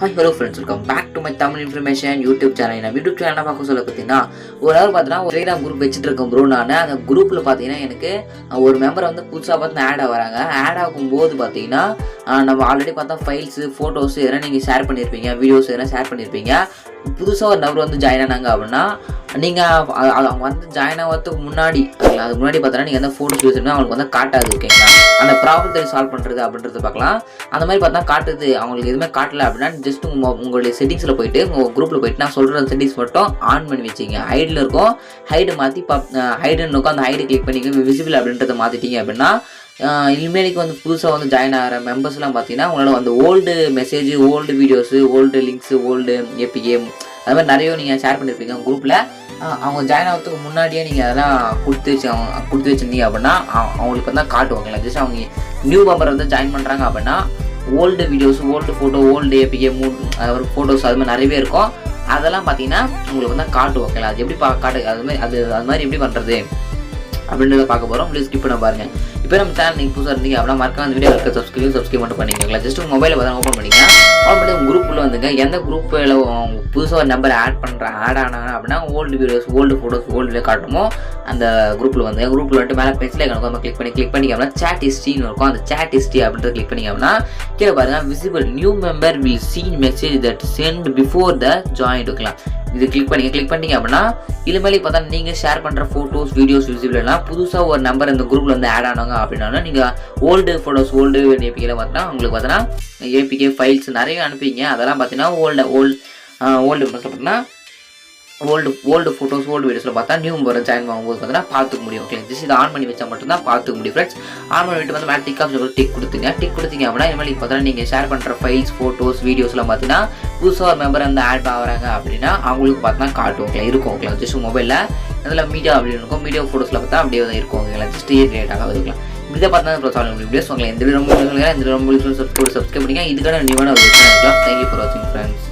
Hi, hello friends, welcome back to my Tamil information YouTube channel. நான் YouTube channel என்ன பார்க்க சொல்ல பார்த்தீங்கன்னா ஒரு நாள் பார்த்தீங்கன்னா ஒரு டெலிகிராம் குரூப் வச்சுட்டு இருக்கேன் ப்ரோ. நான் அந்த குரூப்பில் பார்த்தீங்கன்னா எனக்கு ஒரு மெம்பரை வந்து புதுசாக பார்த்து ஆட் ஆகிறாங்க. ஆட் ஆகும்போது பார்த்தீங்கன்னா நம்ம ஆல்ரெடி பார்த்தா ஃபைல்ஸு ஃபோட்டோஸ் எதனா நீங்கள் ஷேர் பண்ணியிருப்பீங்க, வீடியோஸ் எதனா ஷேர் பண்ணியிருப்பீங்க. புதுசாக ஒரு நபர் வந்து ஜாயின் ஆனாங்க அப்படின்னா நீங்கள் அவங்க வந்து ஜாயின் ஆகிறதுக்கு முன்னாடி அதுக்கு முன்னாடி பார்த்தோன்னா நீங்கள் எந்த ஃபோட்டோஸ் யூஸ் பண்ணால் அவங்களுக்கு வந்து காட்டாது. ஓகேங்களா, அந்த ப்ராப்ளத்தை சால்வ் பண்ணுறது அப்படின்றத பார்க்கலாம். அந்த மாதிரி பார்த்தா காட்டுது, அவங்களுக்கு எதுவுமே காட்டலை அப்படின்னா ஜஸ்ட் உங்களுடைய செட்டிங்ஸில் போயிட்டு உங்கள் குரூப்பில் போயிட்டு நான் சொல்கிற செட்டிங்ஸ் மட்டும் ஆன் பண்ணி வச்சிங்க. ஹைடில் இருக்கும், ஹைடு மாற்றி ஹைடுன்னு இருக்கும், அந்த ஹைடு கிளிக் பண்ணிங்க விசிபிள் அப்படின்றத மாற்றிட்டீங்க அப்படின்னா இனிமேலுக்கு வந்து புதுசாக வந்து ஜாயின் ஆகிற மெம்பர்ஸ்லாம் பார்த்தீங்கன்னா உங்களால் வந்து old message, old videos, old links, old APK அது மாதிரி நிறைய நீங்கள் ஷேர் பண்ணியிருப்பீங்க குரூப்பில். அவங்க ஜாயின் ஆகிறதுக்கு முன்னாடியே நீங்கள் அதெல்லாம் கொடுத்து வச்சுருந்தீங்க அப்படின்னா அவங்களுக்கு வந்து காட்டுவாங்களா. ஜஸ்ட் அவங்க நியூ மெம்பர் வந்து ஜாயின் பண்ணுறாங்க அப்படின்னா old videos, old photo, old APK ஒரு ஃபோட்டோஸ் அது மாதிரி நிறையவே இருக்கும். அதெல்லாம் பார்த்தீங்கன்னா உங்களுக்கு வந்து காட்டுவாங்களா. அது எப்படி அது மாதிரி எப்படி பண்ணுறது அப்படின்றத பார்க்க போகிறோம். ப்ளீஸ் ஸ்கிப் பண்ண பாருங்கள். இப்போ நம்ம சேனல் நீங்கள் புதுசாக இருந்தீங்க அப்படின்னா மறக்காம அந்த வீடியோ சப்ஸ்கிரைப் மட்டும் பண்ணிக்கோங்களா. ஜஸ்ட் உங்கள் மொபைலில் பார்த்தா ஓப்பன் பண்ணிங்க. ஓப்பன் பண்ணி உங்கள் குரூப்பில் வந்துங்க. எந்த குரூப்பில் புதுசாக ஒரு நம்பர் ஆட் ஆனாங்க அப்படின்னா old videos, old photos, old காட்டுமோ அந்த குரூப்பில் வந்து வந்துட்டு மேலே பென்சில் ஐக்கான் கிளிக் பண்ணி அப்படின்னா சேட் ஹிஸ்ட்ரின்னு இருக்கும். அந்த சேட் ஹிஸ்ட்ரி அப்படின்றத கிளிக் பண்ணிங்க அப்படின்னா கீழே பாருங்கள் visible new member will seen message that sent before the join இருக்கலாம். இது கிளிக் பண்ணிங்க அப்படின்னா இனிமேல் பார்த்தா நீங்கள் ஷேர் பண்ணுற ஃபோட்டோஸ், வீடியோஸ் விசிபிள்லாம் புதுசாக ஒரு நம்பர் இந்த குரூப்பில் வந்து ஆட் ஆனாங்க அப்படின்னா நீங்கள் ஓல்டு ஃபோட்டோஸ், ஓல்டு ஏபிகேல பார்த்தீங்கன்னா உங்களுக்கு பார்த்தீங்கன்னா ஏபிகே ஃபைல்ஸ் நிறைய அனுப்பிங்க. அதெல்லாம் பார்த்தீங்கன்னா ஓல்டு பார்த்தீங்கன்னா ஓல்டு ஃபோட்டோஸ், ஓல்டு வீடியோஸில் பார்த்தா நியூ மெம்பர் ஜாயின் ஆகும்போது பார்த்தீங்கன்னா பார்த்துக்க முடியும். ஓகே, ஜஸ்ட் இதை ஆன் பண்ணி வச்சா மட்டும்தான் பார்த்துக்க முடியும் ஃப்ரெண்ட்ஸ். ஆன் பண்ணி விட்டு வந்து மேலே டிக் கொடுத்துங்க அப்படின்னா இனிமேல் பார்த்தீங்கன்னா நீங்கள் ஷேர் பண்ணுற ஃபைல்ஸ், ஃபோட்டோஸ், வீடியோஸ்லாம் பார்த்தீங்கன்னா புதுசாக ஒரு மெம்பர் வந்து ஆட் ஆகிறாங்க அப்படின்னா அவங்களுக்கு பார்த்தீங்கன்னா காட்டுவோங்களா இருக்கும். ஓகே, ஜஸ்ட் மொபைலில் அதில் மீடியா அப்படின்னு இருக்கும், மீடியா ஃபோட்டோஸில் பார்த்தா அப்படியே தான் இருக்கும். ஓகேங்களா, ஜஸ்ட் கிரியேட் ஆகாதுக்கலாம். இதை பார்த்தா வீடியோஸ் உங்களை எந்த ரொம்ப சப்ஸ்கிரைப் பண்ணிங்க. இதுக்கான நியூவான ஒரு விஷயம் இருக்கலாம். தேங்க்யூ ஃபார் வாட்சிங் ஃப்ரெண்ட்ஸ்.